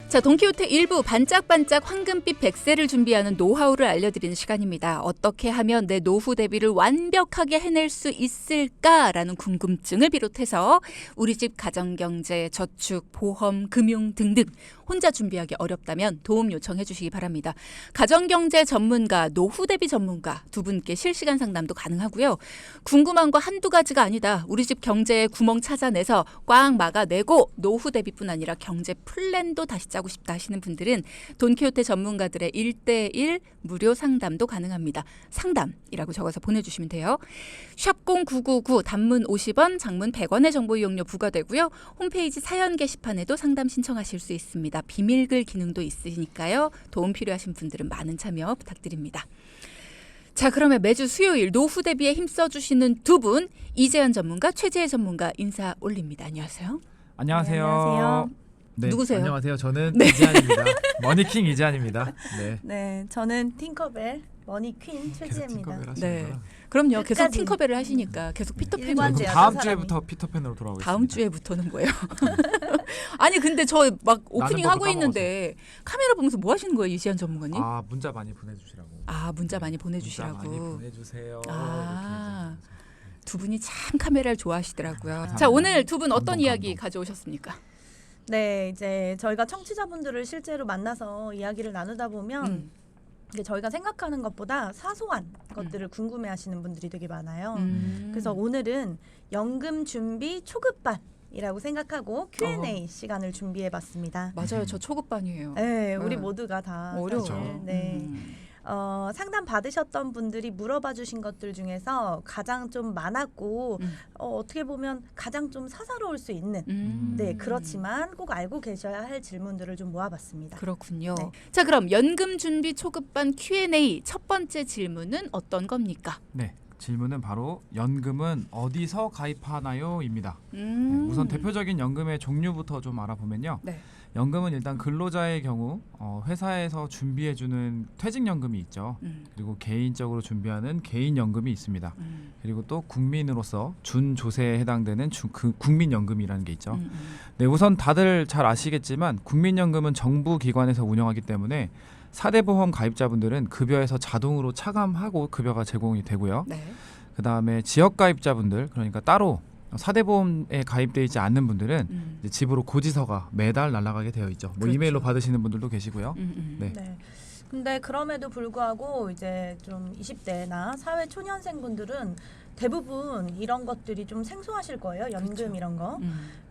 자, 돈키호테 일부 반짝반짝 황금빛 백세를 준비하는 노하우를 알려드리는 시간입니다. 어떻게 하면 내 노후 대비를 완벽하게 해낼 수 있을까라는 궁금증을 비롯해서 우리 집 가정경제, 저축, 보험, 금융 등등 혼자 준비하기 어렵다면 도움 요청해 주시기 바랍니다. 가정경제 전문가, 노후 대비 전문가 두 분께 실시간 상담도 가능하고요. 궁금한 거 한두 가지가 아니다. 우리 집 경제에 구멍 찾아내서 꽉 막아내고 노후 대비뿐 아니라 경제 플랜도 다시 짜고 싶다 하시는 분들은 돈키호테 전문가들의 1:1 무료 상담도 가능합니다. 상담이라고 적어서 보내주시면 돼요. 샵 0999 단문 50원, 장문 100원의 정보 이용료 부과되고요. 홈페이지 사연 게시판에도 상담 신청하실 수 있습니다. 비밀글 기능도 있으니까요. 도움 필요하신 분들은 많은 참여 부탁드립니다. 자, 그러면 매주 수요일 노후 대비에 힘써주시는 두 분, 이재현 전문가, 최재혜 전문가 인사 올립니다. 안녕하세요. 안녕하세요. 네, 안녕하세요. 네, 누구세요? 안녕하세요. 저는 네. 이재한입니다. 머니킹 이재한입니다. 네. 네, 저는 팅커벨 머니퀸 계속 최지혜입니다. 팅커벨 네. 하시는구나. 그럼요. 계속 끝까지. 팅커벨을 하시니까 계속 피터팬으로. 일관돼요. 그럼 다음 사람이. 주에부터 피터팬으로 돌아오겠습니다. 다음 주에부터는 뭐예요? 아니 근데 저 막 오프닝 나는 하고 법을 있는데 카메라 보면서 뭐 하시는 거예요, 이지한 전문가님? 아, 문자 많이 보내주시라고. 문자 많이 보내주시라고. 문자 많이 보내주세요. 아. 이렇게 해서. 두 분이 참 카메라를 좋아하시더라고요. 감사합니다. 자, 오늘 두 분 어떤 감동, 이야기 감동. 가져오셨습니까? 네, 이제 저희가 청취자분들을 실제로 만나서 이야기를 나누다 보면 이게 저희가 생각하는 것보다 사소한 것들을 궁금해하시는 분들이 되게 많아요. 그래서 오늘은 연금 준비 초급반이라고 생각하고 Q&A 시간을 준비해봤습니다. 맞아요, 저 초급반이에요. 네, 우리 네. 모두가 다 어려워요. 사실, 네. 상담 받으셨던 분들이 물어봐 주신 것들 중에서 가장 좀 많았고 어떻게 보면 가장 좀 사사로울 수 있는 네, 그렇지만 꼭 알고 계셔야 할 질문들을 좀 모아봤습니다. 그렇군요. 네. 자, 그럼 연금 준비 초급반 Q&A 첫 번째 질문은 어떤 겁니까? 네. 질문은 바로 연금은 어디서 가입하나요?입니다. 네, 우선 대표적인 연금의 종류부터 좀 알아보면요. 네. 연금은 일단 근로자의 경우 회사에서 준비해주는 퇴직연금이 있죠. 그리고 개인적으로 준비하는 개인연금이 있습니다. 그리고 또 국민으로서 준조세에 해당되는 국민연금이라는 게 있죠. 네, 우선 다들 잘 아시겠지만 국민연금은 정부 기관에서 운영하기 때문에 4대 보험 가입자분들은 급여에서 자동으로 차감하고 급여가 제공이 되고요. 네. 그다음에 지역 가입자분들, 그러니까 따로 4대 보험에 가입되어 있지 않는 분들은 이제 집으로 고지서가 매달 날아가게 되어 있죠. 뭐 그렇죠. 이메일로 받으시는 분들도 계시고요. 네. 네. 근데 그럼에도 불구하고 이제 좀 20대나 사회 초년생 분들은 대부분 이런 것들이 좀 생소하실 거예요. 연금 그렇죠. 이런 거.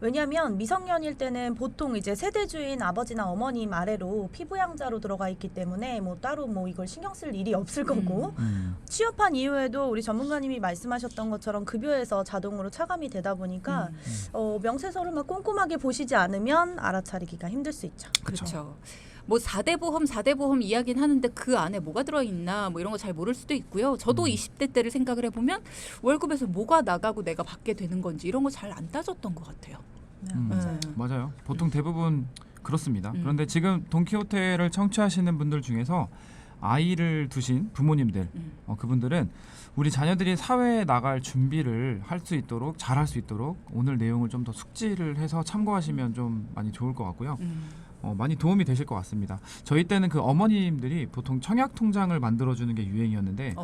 왜냐하면 미성년일 때는 보통 이제 세대주인 아버지나 어머님 아래로 피부양자로 들어가 있기 때문에 뭐 따로 뭐 이걸 신경 쓸 일이 없을 거고 취업한 이후에도 우리 전문가님이 말씀하셨던 것처럼 급여에서 자동으로 차감이 되다 보니까 명세서를 막 꼼꼼하게 보시지 않으면 알아차리기가 힘들 수 있죠. 그렇죠. 뭐 4대 보험 이야기는 하는데 그 안에 뭐가 들어있나 뭐 이런 거 잘 모를 수도 있고요. 저도 20대 때를 생각을 해보면 월급에서 뭐가 나가고 내가 받게 되는 건지 이런 거 잘 안 따졌던 것 같아요. 맞아요. 맞아요. 보통 대부분 그렇습니다. 그런데 지금 돈키호테를 청취하시는 분들 중에서 아이를 두신 부모님들, 그분들은 우리 자녀들이 사회에 나갈 준비를 할 수 있도록 잘할 수 있도록 오늘 내용을 좀 더 숙지를 해서 참고하시면 좀 많이 좋을 것 같고요. 많이 도움이 되실 것 같습니다. 저희 때는 그 어머님들이 보통 청약 통장을 만들어주는 게 유행이었는데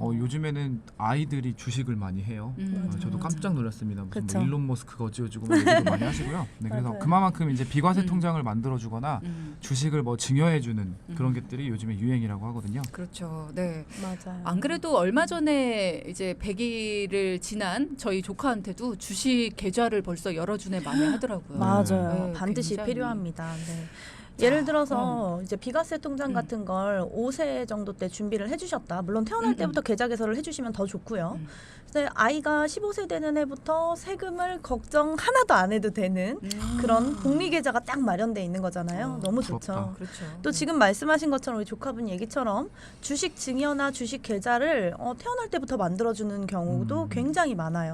요즘에는 아이들이 주식을 많이 해요. 저도 깜짝 놀랐습니다. 무슨 뭐 일론 머스크가 어찌어찌고 뭐 얘기도 많이 하시고요. 네, 그래서 맞아요. 그만큼 이제 비과세 통장을 만들어주거나 주식을 뭐 증여해주는 그런 것들이 요즘에 유행이라고 하거든요. 그렇죠. 네. 맞아요. 안 그래도 얼마 전에 이제 100일을 지난 저희 조카한테도 주식 계좌를 벌써 열어준 애 마음에 하더라고요. 맞아요. 네, 반드시 굉장히. 필요합니다. 네. 예를 들어서 이제 비과세 통장 음. 같은 걸 5세 정도 때 준비를 해주셨다. 물론 태어날 때부터 계좌 개설을 해주시면 더 좋고요. 근데 아이가 15세 되는 해부터 세금을 걱정 하나도 안 해도 되는 그런 복리 계좌가 딱 마련돼 있는 거잖아요. 너무 부럽다. 좋죠. 그렇죠. 또 지금 말씀하신 것처럼 우리 조카분 얘기처럼 주식 증여나 주식 계좌를 태어날 때부터 만들어주는 경우도 굉장히 많아요.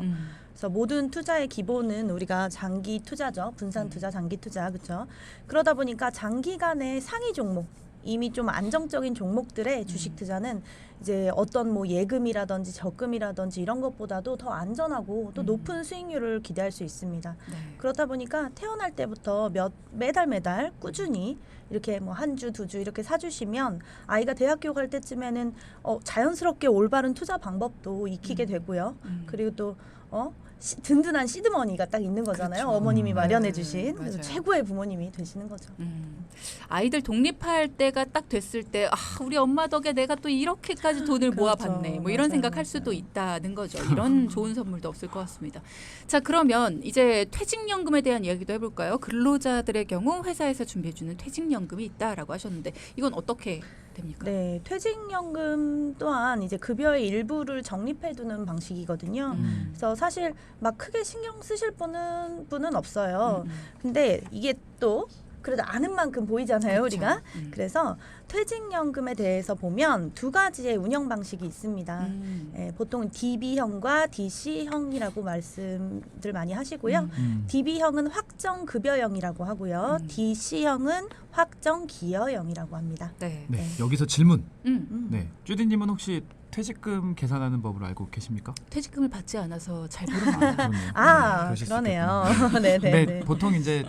그래서 모든 투자의 기본은 우리가 장기 투자죠. 분산 투자, 장기 투자, 그렇죠. 그러다 보니까 장기간의 상위 종목 이미 좀 안정적인 종목들의 주식 투자는 이제 어떤 뭐 예금이라든지 적금이라든지 이런 것보다도 더 안전하고 또 높은 수익률을 기대할 수 있습니다. 네. 그렇다 보니까 태어날 때부터 매달 꾸준히 이렇게 뭐 한 주, 두 주 이렇게 사주시면 아이가 대학교 갈 때쯤에는 자연스럽게 올바른 투자 방법도 익히게 되고요. 그리고 또 든든한 시드머니가 딱 있는 거잖아요. 그렇죠. 어머님이 마련해 주신 맞아요. 최고의 부모님이 되시는 거죠. 아이들 독립할 때가 딱 됐을 때 우리 엄마 덕에 내가 또 이렇게까지 돈을 그렇죠. 모아봤네. 뭐 이런 맞아요, 생각할 수도 맞아요. 있다는 거죠. 이런 좋은 선물도 없을 것 같습니다. 자, 그러면 이제 퇴직연금에 대한 이야기도 해볼까요? 근로자들의 경우 회사에서 준비해주는 퇴직연금이 있다라고 하셨는데 이건 어떻게 됩니까? 네, 퇴직연금 또한 이제 급여의 일부를 적립해두는 방식이거든요. 그래서 사실 막 크게 신경 쓰실 분은 없어요. 근데 이게 또 그래도 아는 만큼 보이잖아요, 그렇죠. 우리가. 그래서 퇴직연금에 대해서 보면 두 가지의 운영 방식이 있습니다. 보통 DB형과 DC형이라고 말씀들 많이 하시고요. DB형은 확정급여형이라고 하고요. DC형은 확정기여형이라고 합니다. 네. 네, 여기서 질문. 음. 네, 쭈디님은 혹시 퇴직금 계산하는 법을 알고 계십니까? 퇴직금을 받지 않아서 잘 모릅니다. 그렇네요. 아, 그러실 수 그러네요. 있겠군요. 네네. 근데 보통 이제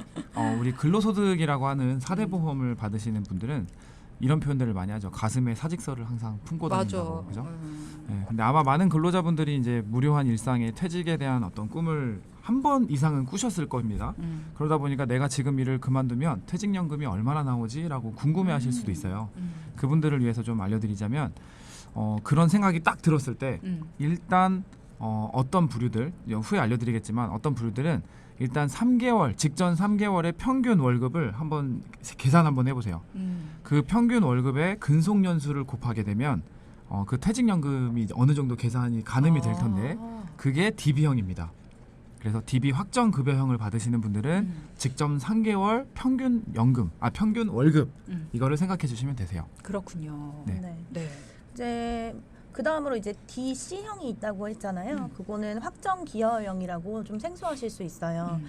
우리 근로소득이라고 하는 4대 보험을 받으시는 분들은 이런 표현들을 많이 하죠. 가슴에 사직서를 항상 품고 맞아. 다닌다고, 그죠? 네, 근데 아마 많은 근로자분들이 이제 무료한 일상의 퇴직에 대한 어떤 꿈을 한 번 이상은 꾸셨을 겁니다. 그러다 보니까 내가 지금 일을 그만두면 퇴직연금이 얼마나 나오지라고 궁금해하실 수도 있어요. 그분들을 위해서 좀 알려드리자면 그런 생각이 딱 들었을 때 일단 어떤 부류들 후에 알려드리겠지만 어떤 부류들은 일단 3개월 직전 3개월의 평균 월급을 한번 계산 한번 해보세요. 그 평균 월급의 근속 연수를 곱하게 되면 그 퇴직연금이 어느 정도 계산이 가늠이 될 텐데 그게 DB형입니다. 그래서 DB 확정급여형을 받으시는 분들은 직전 3개월 평균 연금, 평균 월급 이거를 생각해 주시면 되세요. 그렇군요. 네. 네. 네. 이제 그 다음으로 이제 DC형이 있다고 했잖아요. 그거는 확정기여형이라고 좀 생소하실 수 있어요.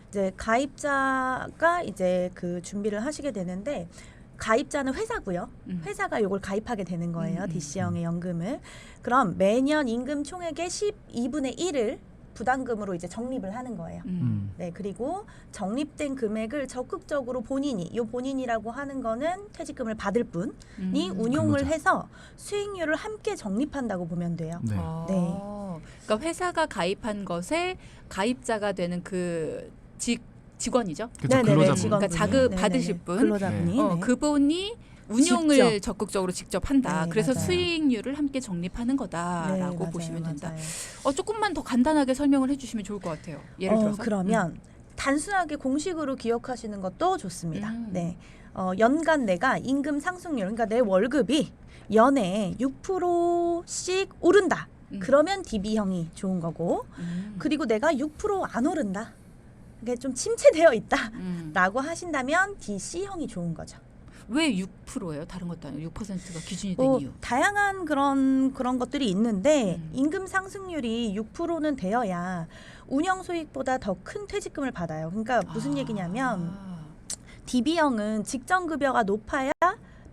이제 가입자가 이제 그 준비를 하시게 되는데 가입자는 회사고요. 회사가 이걸 가입하게 되는 거예요. DC형의 연금을. 그럼 매년 임금 총액의 12분의 1을 부담금으로 이제 적립을 하는 거예요. 네, 그리고 적립된 금액을 적극적으로 본인이라고 하는 거는 퇴직금을 받을 분이 운용을 근로자. 해서 수익률을 함께 적립한다고 보면 돼요. 네. 네. 그러니까 회사가 가입한 것에 가입자가 되는 그 직원이죠. 그렇죠. 네네네, 근로자분. 직원분이. 그러니까 자급 네네네. 받으실 분. 근로자분이. 네. 그분이 운용을 직접. 적극적으로 직접 한다. 네, 그래서 맞아요. 수익률을 함께 적립하는 네, 거다라고 맞아요, 보시면 된다. 맞아요. 조금만 더 간단하게 설명을 해주시면 좋을 것 같아요. 예를 들어서. 그러면 단순하게 공식으로 기억하시는 것도 좋습니다. 음. 네. 연간 내가 임금 상승률, 그러니까 내 월급이 연에 6%씩 오른다. 그러면 DB형이 좋은 거고, 그리고 내가 6% 안 오른다. 그게 좀 침체되어 있다라고 하신다면 DC형이 좋은 거죠. 왜 6%예요? 다른 것도 아니고 6%가 기준이 된 이유. 다양한 그런 것들이 있는데 임금 상승률이 6%는 되어야 운영 수익보다 더 큰 퇴직금을 받아요. 그러니까 무슨 얘기냐면 DB형은 직전 급여가 높아야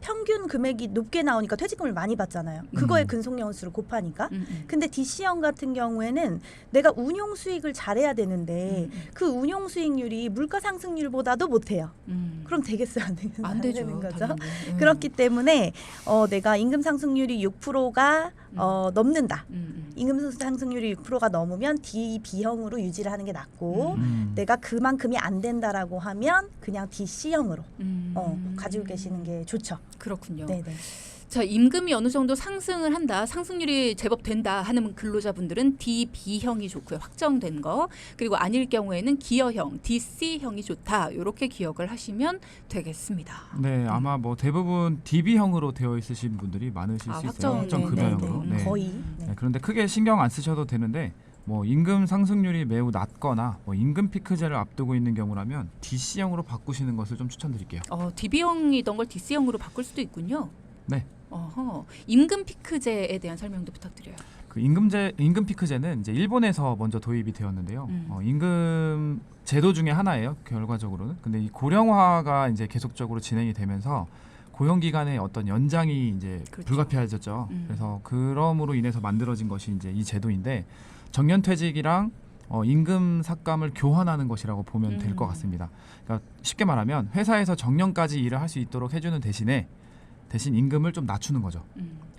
평균 금액이 높게 나오니까 퇴직금을 많이 받잖아요. 그거에 근속연수를 곱하니까. 근데 DC형 같은 경우에는 내가 운용 수익을 잘해야 되는데 그 운용 수익률이 물가 상승률보다도 못해요. 그럼 되겠어요? 안 되죠. 되는 거죠. 당연히. 그렇기 때문에 내가 임금 상승률이 6%가 넘는다. 임금 상승률이 6%가 넘으면 DB형으로 유지를 하는 게 낫고 내가 그만큼이 안 된다라고 하면 그냥 DC형으로 가지고 계시는 게 좋죠. 그렇군요. 네네. 자, 임금이 어느 정도 상승을 한다, 상승률이 제법 된다 하는 근로자분들은 DB형이 좋고요. 확정된 거. 그리고 아닐 경우에는 기여형, DC형이 좋다. 이렇게 기억을 하시면 되겠습니다. 네, 아마 뭐 대부분 DB형으로 되어 있으신 분들이 많으실 수 있어요. 확정급여형으로. 네. 거의. 네, 그런데 크게 신경 안 쓰셔도 되는데 뭐 임금 상승률이 매우 낮거나 뭐 임금 피크제를 앞두고 있는 경우라면 DC형으로 바꾸시는 것을 좀 추천드릴게요. DB형이던 걸 DC형으로 바꿀 수도 있군요. 네. 임금 피크제에 대한 설명도 부탁드려요. 그 임금 피크제는 이제 일본에서 먼저 도입이 되었는데요. 임금 제도 중에 하나예요. 결과적으로는. 근데 이 고령화가 이제 계속적으로 진행이 되면서 고용 기간의 어떤 연장이 이제 그렇죠. 불가피해졌죠. 그래서 그럼으로 인해서 만들어진 것이 이제 이 제도인데 정년퇴직이랑 임금 삭감을 교환하는 것이라고 보면 될 것 같습니다. 그러니까 쉽게 말하면 회사에서 정년까지 일을 할 수 있도록 해주는 대신 임금을 좀 낮추는 거죠.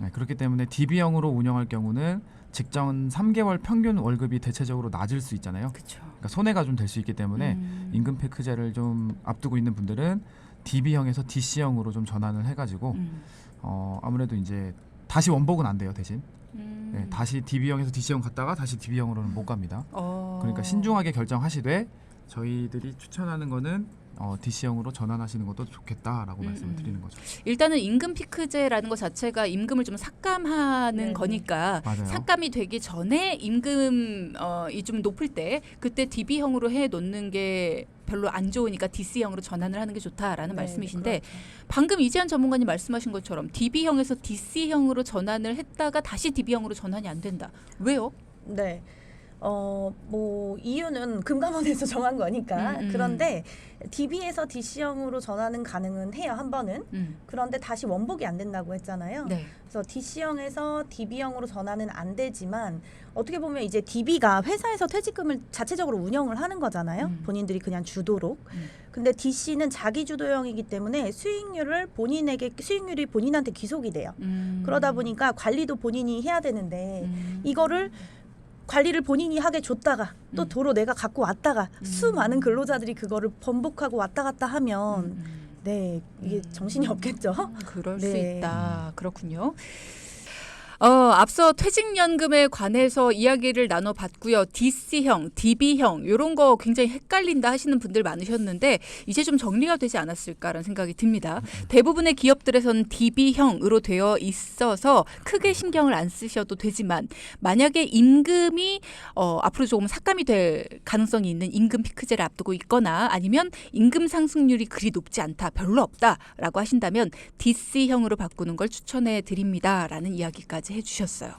네, 그렇기 때문에 DB형으로 운영할 경우는 직전 3개월 평균 월급이 대체적으로 낮을 수 있잖아요. 그렇죠. 그러니까 손해가 좀 될 수 있기 때문에 임금 패크제를 좀 앞두고 있는 분들은 DB형에서 DC형으로 좀 전환을 해가지고 아무래도 이제 다시 원복은 안 돼요. 대신 네, 다시 DB형에서 DC형 갔다가 다시 DB형으로는 못 갑니다. 그러니까 신중하게 결정하시되 저희들이 추천하는 거는 DC형으로 전환하시는 것도 좋겠다라고 말씀을 드리는 거죠. 일단은 임금 피크제라는 것 자체가 임금을 좀 삭감하는 네네. 거니까 맞아요. 삭감이 되기 전에 임금이 좀 높을 때 그때 DB형으로 해 놓는 게 별로 안 좋으니까 DC형으로 전환을 하는 게 좋다라는 네, 말씀이신데 그렇죠. 방금 이지한 전문가님 말씀하신 것처럼 DB형에서 DC형으로 전환을 했다가 다시 DB형으로 전환이 안 된다. 왜요? 네. 뭐 이유는 금감원에서 정한 거니까. 그런데 DB에서 DC형으로 전환은 가능은 해요. 한 번은. 그런데 다시 원복이 안 된다고 했잖아요. 네. 그래서 DC형에서 DB형으로 전환은 안 되지만 어떻게 보면 이제 DB가 회사에서 퇴직금을 자체적으로 운영을 하는 거잖아요. 본인들이 그냥 주도록. 근데 DC는 자기 주도형이기 때문에 수익률이 본인한테 귀속이 돼요. 그러다 보니까 관리도 본인이 해야 되는데 이거를 관리를 본인이 하게 줬다가 또 도로 내가 갖고 왔다가 수많은 근로자들이 그거를 번복하고 왔다 갔다 하면 네 이게 정신이 없겠죠. 그럴 수 네. 있다. 그렇군요. 앞서 퇴직연금에 관해서 이야기를 나눠봤고요. DC형, DB형 이런 거 굉장히 헷갈린다 하시는 분들 많으셨는데 이제 좀 정리가 되지 않았을까라는 생각이 듭니다. 대부분의 기업들에서는 DB형으로 되어 있어서 크게 신경을 안 쓰셔도 되지만 만약에 임금이 앞으로 조금 삭감이 될 가능성이 있는 임금 피크제를 앞두고 있거나 아니면 임금 상승률이 그리 높지 않다, 별로 없다라고 하신다면 DC형으로 바꾸는 걸 추천해 드립니다라는 이야기까지 해주셨어요.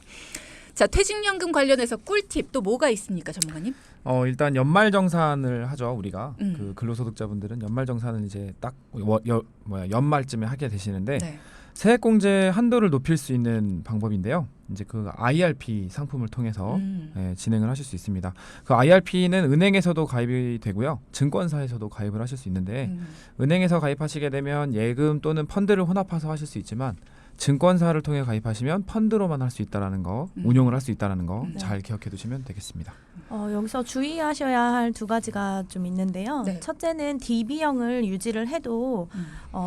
자, 퇴직연금 관련해서 꿀팁 또 뭐가 있습니까, 전문가님? 일단 연말정산을 하죠. 우리가 그 근로소득자분들은 연말정산을 이제 딱 연말쯤에 하게 되시는데 네. 세액공제 한도를 높일 수 있는 방법인데요. 이제 그 IRP 상품을 통해서 진행을 하실 수 있습니다. 그 IRP는 은행에서도 가입이 되고요. 증권사에서도 가입을 하실 수 있는데 은행에서 가입하시게 되면 예금 또는 펀드를 혼합해서 하실 수 있지만 증권사를 통해 가입하시면 펀드로만 할 수 있다라는 거, 운용을 할 수 있다라는 거 잘 기억해 두시면 되겠습니다. 여기서 주의하셔야 할 두 가지가 좀 있는데요. 네. 첫째는 DB형을 유지를 해도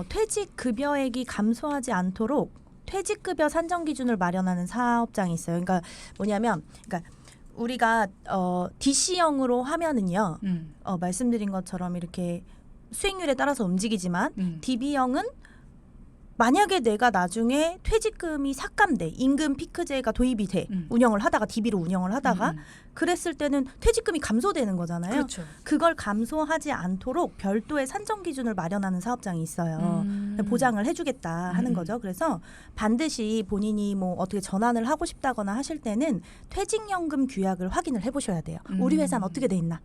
퇴직 급여액이 감소하지 않도록 퇴직급여 산정 기준을 마련하는 사업장이 있어요. 그러니까 뭐냐면, 우리가 DC형으로 하면은요, 말씀드린 것처럼 이렇게 수익률에 따라서 움직이지만 DB형은 만약에 내가 나중에 퇴직금이 삭감돼 임금 피크제가 도입이 돼 운영을 하다가 DB로 운영을 하다가 그랬을 때는 퇴직금이 감소되는 거잖아요. 그렇죠. 그걸 감소하지 않도록 별도의 산정 기준을 마련하는 사업장이 있어요. 보장을 해주겠다 하는 거죠. 그래서 반드시 본인이 뭐 어떻게 전환을 하고 싶다거나 하실 때는 퇴직연금 규약을 확인을 해보셔야 돼요. 우리 회사는 어떻게 돼 있나?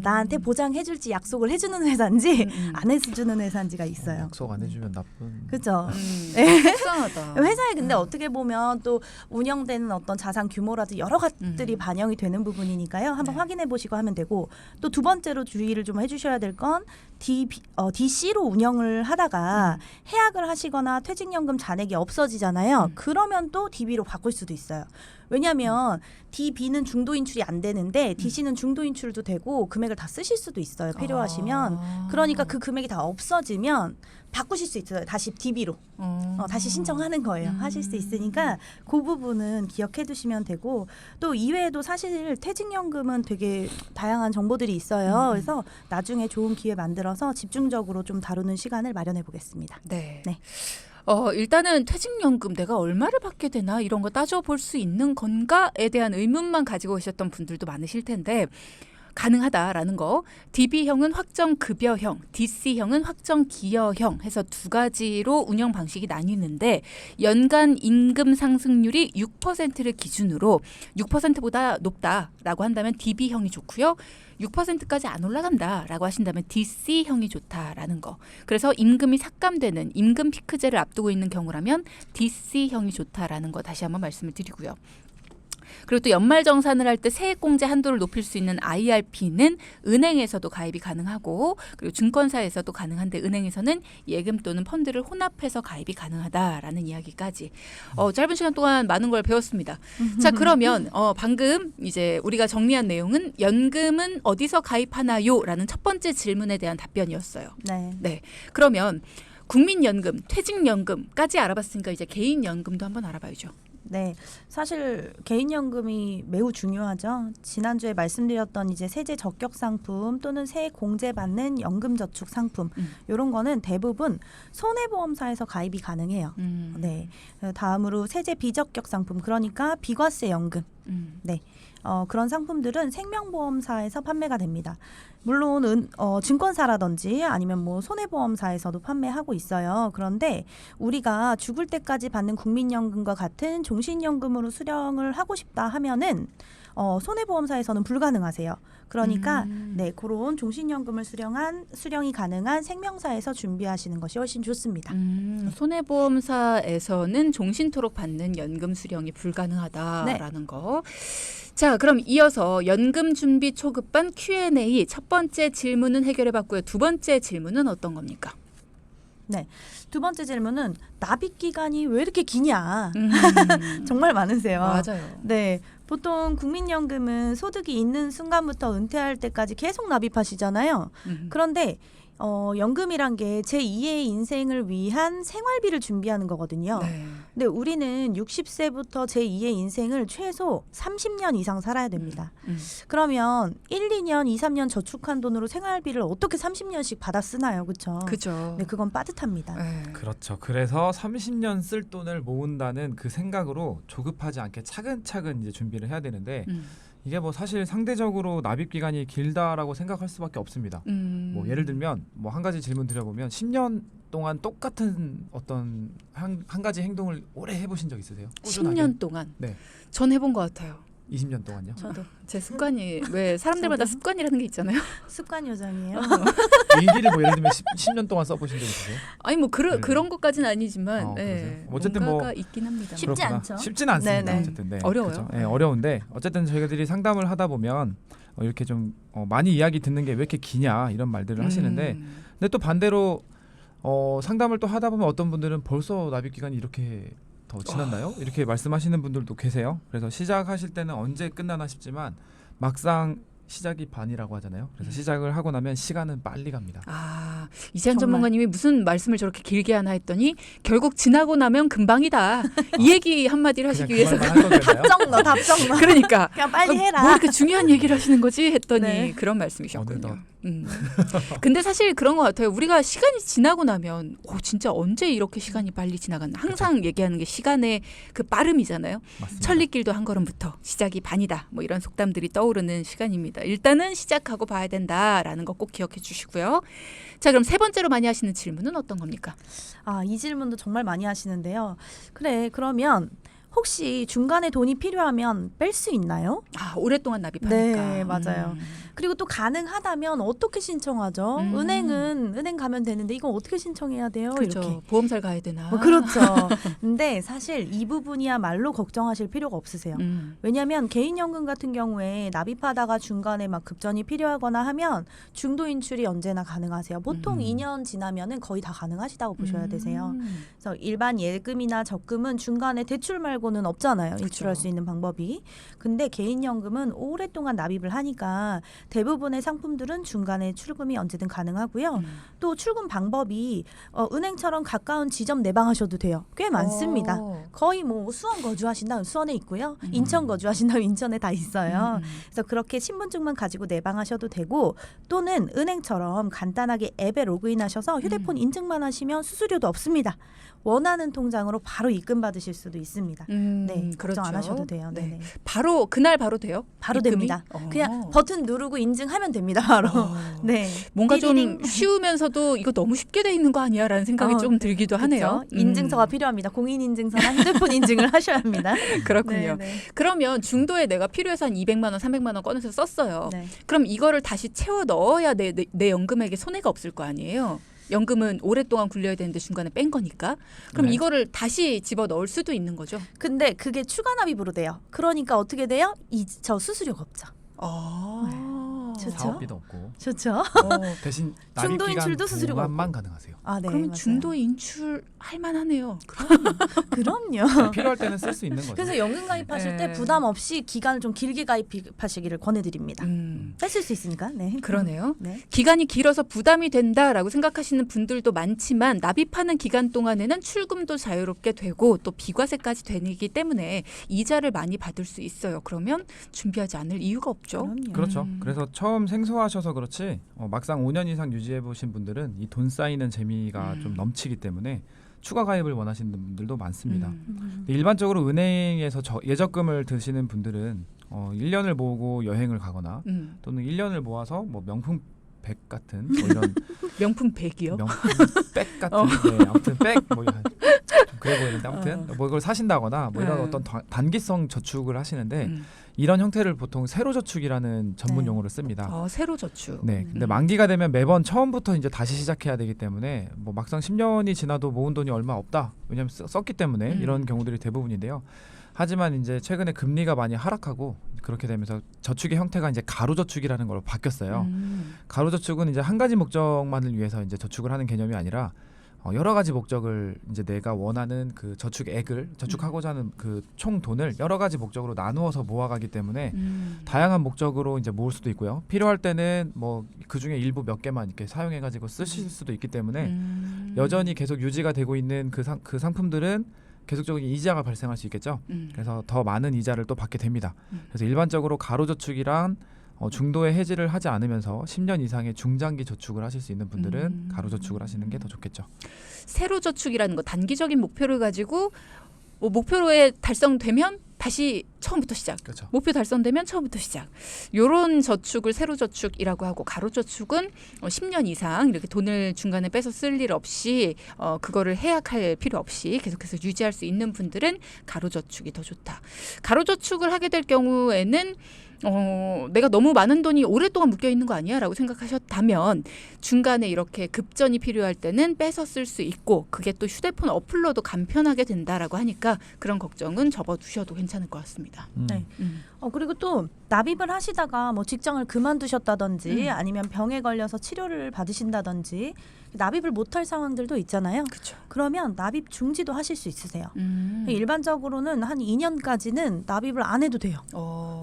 나한테 보장해줄지 약속을 해주는 회사인지 안 해주는 회사인지가 있어요. 약속 안 해주면 나쁜. 그렇죠. 속상하다. 회사에 근데 어떻게 보면 또 운영되는 어떤 자산 규모라든지 여러 가지들이 반영이 되는 부분이니까요. 한번 확인해 보시고 하면 되고 또 두 번째로 주의를 좀 해주셔야 될 건 DC로 운영을 하다가 해약을 하시거나 퇴직연금 잔액이 없어지잖아요. 그러면 또 DB로 바꿀 수도 있어요. 왜냐하면 DB는 중도 인출이 안 되는데 DC는 중도 인출도 되고 금액을 다 쓰실 수도 있어요. 필요하시면. 그러니까 그 금액이 다 없어지면 바꾸실 수 있어요. 다시 DB로. 다시 신청하는 거예요. 하실 수 있으니까 그 부분은 기억해 두시면 되고 또 이외에도 사실 퇴직연금은 되게 다양한 정보들이 있어요. 그래서 나중에 좋은 기회 만들어서 집중적으로 좀 다루는 시간을 마련해 보겠습니다. 네. 네. 일단은 퇴직연금 내가 얼마를 받게 되나 이런 거 따져볼 수 있는 건가에 대한 의문만 가지고 계셨던 분들도 많으실 텐데 가능하다라는 거. DB형은 확정 급여형, DC형은 확정 기여형 해서 두 가지로 운영 방식이 나뉘는데 연간 임금 상승률이 6%를 기준으로 6%보다 높다라고 한다면 DB형이 좋고요. 6%까지 안 올라간다라고 하신다면 DC형이 좋다라는 거. 그래서 임금이 삭감되는 임금 피크제를 앞두고 있는 경우라면 DC형이 좋다라는 거 다시 한번 말씀을 드리고요. 그리고 또 연말정산을 할 때 세액공제 한도를 높일 수 있는 IRP는 은행에서도 가입이 가능하고 그리고 증권사에서도 가능한데 은행에서는 예금 또는 펀드를 혼합해서 가입이 가능하다라는 이야기까지 짧은 시간 동안 많은 걸 배웠습니다. 자 그러면 방금 이제 우리가 정리한 내용은 연금은 어디서 가입하나요? 라는 첫 번째 질문에 대한 답변이었어요. 네. 그러면 국민연금, 퇴직연금까지 알아봤으니까 이제 개인연금도 한번 알아봐야죠. 네, 사실 개인연금이 매우 중요하죠. 지난주에 말씀드렸던 이제 세제 적격 상품 또는 세액 공제받는 연금저축 상품 이런 거는 대부분 손해보험사에서 가입이 가능해요. 네, 다음으로 세제 비적격 상품 그러니까 비과세 연금. 네, 그런 상품들은 생명보험사에서 판매가 됩니다. 물론 증권사라든지 아니면 뭐 손해보험사에서도 판매하고 있어요. 그런데 우리가 죽을 때까지 받는 국민연금과 같은 종신연금으로 수령을 하고 싶다 하면은 손해보험사에서는 불가능하세요. 그러니까 네, 그런 종신연금을 수령이 가능한 생명사에서 준비하시는 것이 훨씬 좋습니다. 손해보험사에서는 종신토록 받는 연금 수령이 불가능하다라는 거. 자, 그럼 이어서 연금 준비 초급반 Q&A 첫 번째 질문은 해결해봤고요. 두 번째 질문은 어떤 겁니까? 네, 두 번째 질문은 납입 기간이 왜 이렇게 기냐? 정말 많으세요. 맞아요. 네, 보통 국민연금은 소득이 있는 순간부터 은퇴할 때까지 계속 납입하시잖아요. 그런데 연금이란 게 제2의 인생을 위한 생활비를 준비하는 거거든요. 네. 근데 우리는 60세부터 제2의 인생을 최소 30년 이상 살아야 됩니다. 그러면 1, 2년, 2, 3년 저축한 돈으로 생활비를 어떻게 30년씩 받아 쓰나요? 그렇죠? 그죠. 네, 그건 빠듯합니다. 네. 그렇죠. 그래서 30년 쓸 돈을 모은다는 그 생각으로 조급하지 않게 차근차근 이제 준비를 해야 되는데 이게 뭐 사실 상대적으로 납입 기간이 길다라고 생각할 수밖에 없습니다. 뭐 예를 들면 뭐 한 가지 질문 드려보면 10년 동안 똑같은 어떤 한 가지 행동을 오래 해보신 적 있으세요? 꾸준하게? 10년 동안. 네. 전 해본 것 같아요. 20년 동안요? 저도 제 습관이 왜 사람들마다 저도? 습관이라는 게 있잖아요. 습관 요정이에요. 일기를 뭐 예를 들면 10년 동안 써보신 적 있으세요? 아니 뭐 네. 그런 것까지는 아니지만 그러세요? 어쨌든 뭔가가 뭐 있긴 합니다. 쉽지 그렇구나. 않죠? 쉽지는 않습니다. 네네. 어쨌든 네. 어려워요. 그렇죠. 네, 어려운데 어쨌든 저희들이 상담을 하다 보면 이렇게 좀 많이 이야기 듣는 게 왜 이렇게 기냐 이런 말들을 하시는데 근데 또 반대로 상담을 또 하다 보면 어떤 분들은 벌써 납입 기간이 이렇게 더 지났나요? 이렇게 말씀하시는 분들도 계세요. 그래서 시작하실 때는 언제 끝나나 싶지만 막상 시작이 반이라고 하잖아요. 그래서 시작을 하고 나면 시간은 빨리 갑니다. 아, 이재현 정말. 전문가님이 무슨 말씀을 저렇게 길게 하나 했더니 결국 지나고 나면 금방이다. 이 얘기 한마디를 하시기 위해서 답정 넣어. 그러니까 그냥 빨리 해라. 뭐 이렇게 중요한 얘기를 하시는 거지 했더니 네. 그런 말씀이셨군요. 어느덧. 근데 사실 그런 것 같아요. 우리가 시간이 지나고 나면 진짜 언제 이렇게 시간이 빨리 지나갔나. 항상 얘기하는 게 시간의 그 빠름이잖아요. 맞습니다. 천리길도 한 걸음부터 시작이 반이다. 뭐 이런 속담들이 떠오르는 시간입니다. 일단은 시작하고 봐야 된다라는 거 꼭 기억해 주시고요. 자, 그럼 세 번째로 많이 하시는 질문은 어떤 겁니까? 아, 이 질문도 정말 많이 하시는데요. 그래, 그러면 혹시 중간에 돈이 필요하면 뺄 수 있나요? 아, 오랫동안 납입하니까. 네, 맞아요. 그리고 또 가능하다면 어떻게 신청하죠? 은행 가면 되는데 이건 어떻게 신청해야 돼요? 그렇죠. 이렇게. 보험사를 가야 되나? 그렇죠. 근데 사실 이 부분이야말로 걱정하실 필요가 없으세요. 왜냐하면 개인연금 같은 경우에 납입하다가 중간에 막 급전이 필요하거나 하면 중도 인출이 언제나 가능하세요. 보통 2년 지나면은 거의 다 가능하시다고 보셔야 되세요. 그래서 일반 예금이나 적금은 중간에 대출 말고는 없잖아요. 인출할 수 있는 방법이. 근데 개인연금은 오랫동안 납입을 하니까 대부분의 상품들은 중간에 출금이 언제든 가능하고요. 또 출금 방법이 은행처럼 가까운 지점 내방하셔도 돼요. 꽤 많습니다. 거의 뭐 수원 거주하신다면 수원에 있고요. 인천 거주하신다면 인천에 다 있어요. 그래서 그렇게 신분증만 가지고 내방하셔도 되고 또는 은행처럼 간단하게 앱에 로그인하셔서 휴대폰 인증만 하시면 수수료도 없습니다. 원하는 통장으로 바로 입금 받으실 수도 있습니다. 네, 걱정 안 하셔도 돼요. 네. 네네. 그날 바로 돼요? 바로 입금이? 됩니다. 그냥 버튼 누르고 인증하면 됩니다. 바로. 네. 뭔가 좀 띠리링. 쉬우면서도 이거 너무 쉽게 돼 있는 거 아니야라는 생각이 좀 들기도 하네요. 그쵸? 인증서가 필요합니다. 공인 인증서나 핸드폰 인증을 하셔야 합니다. 그렇군요. 네, 네. 그러면 중도에 내가 필요해서 한 200만 원, 300만 원 꺼내서 썼어요. 네. 그럼 이거를 다시 채워 넣어야 내 연금액에 손해가 없을 거 아니에요. 연금은 오랫동안 굴려야 되는데 중간에 뺀 거니까. 그럼 네. 이거를 다시 집어 넣을 수도 있는 거죠. 근데 그게 추가 납입으로 돼요. 그러니까 어떻게 돼요? 저 수수료가 없죠. 좋죠. 사업비도 없고 좋죠. 대신 중도 납입 인출도 기간 수수료가 동안만 가능하세요. 아, 네. 그러면 맞아요. 중도 인출 할 만하네요. 그럼요. 필요할 때는 쓸 수 있는 거죠. 그래서 연금 가입하실 네. 때 부담 없이 기간을 좀 길게 가입하시기를 권해드립니다. 뺏을 수 있으니까. 네. 그러네요. 네. 기간이 길어서 부담이 된다라고 생각하시는 분들도 많지만 납입하는 기간 동안에는 출금도 자유롭게 되고 또 비과세까지 되기 때문에 이자를 많이 받을 수 있어요. 그러면 준비하지 않을 이유가 없죠. 그럼요. 그렇죠. 그래서 처음 생소하셔서 그렇지 막상 5년 이상 유지해 보신 분들은 이 돈 쌓이는 재미가 좀 넘치기 때문에 추가 가입을 원하시는 분들도 많습니다. 근데 일반적으로 은행에서 예적금을 드시는 분들은 1년을 모으고 여행을 가거나 또는 1년을 모아서 뭐 명품 백 같은 뭐 이런 명품 백이요? 명품 백 같은 네, 아무튼 백뭐 좀 그래 보이는데 아무튼 뭐 이걸 사신다거나 뭐 이런 어떤 단기성 저축을 하시는데 이런 형태를 보통 세로 저축이라는 전문 네. 용어를 씁니다. 세로 저축. 네, 근데 만기가 되면 매번 처음부터 이제 다시 시작해야 되기 때문에 뭐 막상 10년이 지나도 모은 돈이 얼마 없다. 왜냐하면 썼기 때문에 이런 경우들이 대부분인데요. 하지만 이제 최근에 금리가 많이 하락하고 그렇게 되면서 저축의 형태가 이제 가로저축이라는 걸로 바뀌었어요. 가로저축은 이제 한 가지 목적만을 위해서 이제 저축을 하는 개념이 아니라 여러 가지 목적을 이제 내가 원하는 그 저축액을 저축하고자 하는 그 총 돈을 여러 가지 목적으로 나누어서 모아가기 때문에 다양한 목적으로 이제 모을 수도 있고요. 필요할 때는 뭐 그 중에 일부 몇 개만 이렇게 사용해가지고 쓰실 수도 있기 때문에 여전히 계속 유지가 되고 있는 그 상품들은 계속적인 이자가 발생할 수 있겠죠. 그래서 더 많은 이자를 또 받게 됩니다. 그래서 일반적으로 가로저축이란 중도에 해지를 하지 않으면서 10년 이상의 중장기 저축을 하실 수 있는 분들은 가로저축을 하시는 게 더 좋겠죠. 세로 저축이라는 거 단기적인 목표를 가지고 목표에 달성되면 다시 처음부터 시작. 그렇죠. 목표 달성되면 처음부터 시작. 요런 저축을 세로 저축이라고 하고 가로 저축은 10년 이상 이렇게 돈을 중간에 빼서 쓸 일 없이 그거를 해약할 필요 없이 계속해서 유지할 수 있는 분들은 가로 저축이 더 좋다. 가로 저축을 하게 될 경우에는 내가 너무 많은 돈이 오랫동안 묶여 있는 거 아니야? 라고 생각하셨다면 중간에 이렇게 급전이 필요할 때는 빼서 쓸 수 있고 그게 또 휴대폰 어플로도 간편하게 된다라고 하니까 그런 걱정은 접어두셔도 괜찮을 것 같습니다. 네. 그리고 또 납입을 하시다가 뭐 직장을 그만두셨다든지 아니면 병에 걸려서 치료를 받으신다든지 납입을 못할 상황들도 있잖아요. 그렇죠. 그러면 납입 중지도 하실 수 있으세요. 일반적으로는 한 2년까지는 납입을 안 해도 돼요.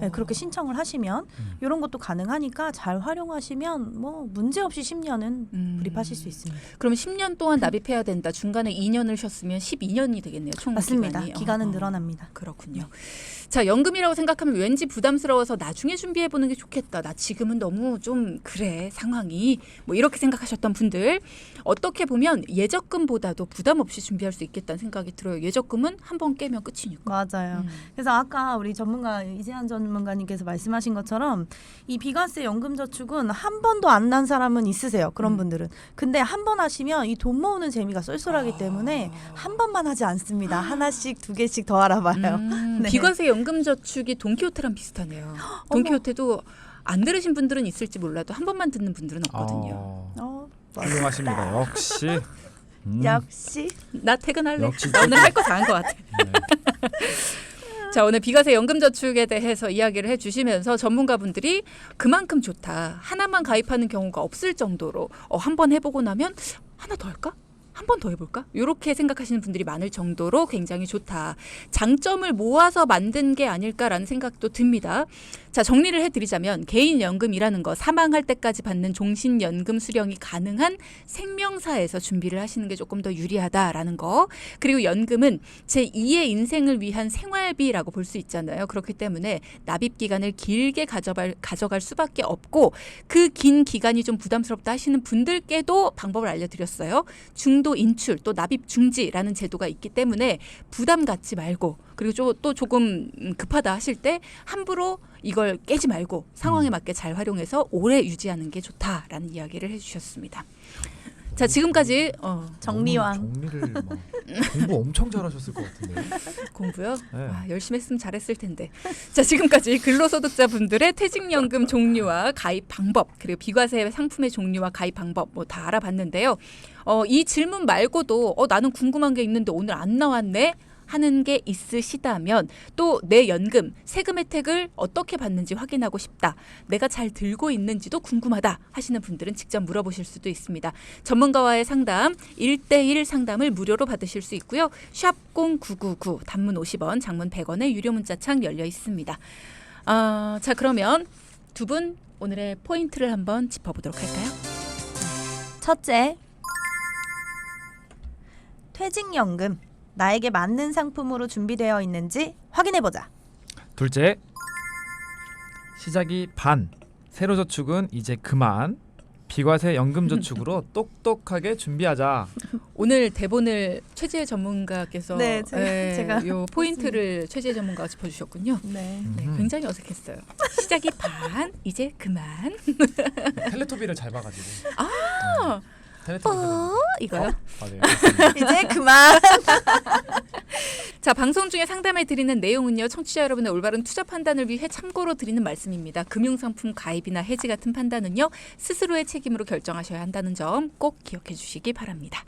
네, 그렇게 신청을 하시면 이런 것도 가능하니까 잘 활용하시면 뭐 문제 없이 10년은 불입하실 수 있습니다. 그럼 10년 동안 납입해야 된다. 중간에 2년을 쉬었으면 12년이 되겠네요. 총 맞습니다. 기간이. 기간은 늘어납니다. 그렇군요. 자, 연금이라고 생각하면 왠지 부담스러워서 나중에 준비해보는 게 좋겠다. 나 지금은 너무 좀 그래 상황이 뭐 이렇게 생각하셨던 분들 어떻게 보면 예적금보다도 부담 없이 준비할 수 있겠다는 생각이 들어요. 예적금은 한 번 깨면 끝이니까. 맞아요. 그래서 아까 우리 전문가 이재한 전문가님께서 말씀하신 것처럼 이 비과세 연금저축은 한 번도 안 난 사람은 있으세요. 그런 분들은. 근데 한 번 하시면 이 돈 모으는 재미가 쏠쏠하기 때문에 한 번만 하지 않습니다. 하나씩 두 개씩 더 알아봐요. 네. 비과세 연금저축이 돈키호테랑 비슷하네요. 돈키호테도 안 들으신 분들은 있을지 몰라도 한 번만 듣는 분들은 없거든요. 훌륭하십니다. 역시. 역시. 나 퇴근할래. 역시. 나 오늘 할 거 다 한 것 같아. 네. 자, 오늘 비과세 연금저축에 대해서 이야기를 해주시면서 전문가분들이 그만큼 좋다. 하나만 가입하는 경우가 없을 정도로 한 번 해보고 나면 하나 더 할까? 한 번 더 해볼까? 이렇게 생각하시는 분들이 많을 정도로 굉장히 좋다. 장점을 모아서 만든 게 아닐까라는 생각도 듭니다. 자, 정리를 해드리자면 개인연금이라는 거 사망할 때까지 받는 종신연금 수령이 가능한 생명사에서 준비를 하시는 게 조금 더 유리하다라는 거. 그리고 연금은 제2의 인생을 위한 생활비라고 볼 수 있잖아요. 그렇기 때문에 납입 기간을 길게 가져갈 수밖에 없고 그 긴 기간이 좀 부담스럽다 하시는 분들께도 방법을 알려드렸어요. 중도 인도 인출 또 납입 중지라는 제도가 있기 때문에 부담 갖지 말고 그리고 또 조금 급하다 하실 때 함부로 이걸 깨지 말고 상황에 맞게 잘 활용해서 오래 유지하는 게 좋다라는 이야기를 해주셨습니다. 자 지금까지 정리왕. 정리를 막 공부 엄청 잘하셨을 것 같은데. 공부요? 네. 열심히 했으면 잘했을 텐데. 자 지금까지 근로소득자분들의 퇴직연금 종류와 가입 방법 그리고 비과세 상품의 종류와 가입 방법 뭐 다 알아봤는데요. 이 질문 말고도 나는 궁금한 게 있는데 오늘 안 나왔네 하는 게 있으시다면 또 내 연금 세금 혜택을 어떻게 받는지 확인하고 싶다. 내가 잘 들고 있는지도 궁금하다 하시는 분들은 직접 물어보실 수도 있습니다. 전문가와의 상담 1대1 상담을 무료로 받으실 수 있고요. 샵 0999 단문 50원 장문 100원의 유료 문자창 열려 있습니다. 자 그러면 두 분 오늘의 포인트를 한번 짚어보도록 할까요? 첫째, 퇴직연금. 나에게 맞는 상품으로 준비되어 있는지 확인해보자. 둘째, 시작이 반. 세로 저축은 이제 그만. 비과세 연금 저축으로 똑똑하게 준비하자. 오늘 대본을 최재 전문가께서 네, 제가 요 포인트를 최재 전문가가 짚어주셨군요. 네. 네, 굉장히 어색했어요. 시작이 반, 이제 그만. 텔레토비를 잘 봐가지고. 아, 텔레토비. 이거요? 맞아요. 이제 그만. 자, 방송 중에 상담해 드리는 내용은요. 청취자 여러분의 올바른 투자 판단을 위해 참고로 드리는 말씀입니다. 금융상품 가입이나 해지 같은 판단은요. 스스로의 책임으로 결정하셔야 한다는 점 꼭 기억해 주시기 바랍니다.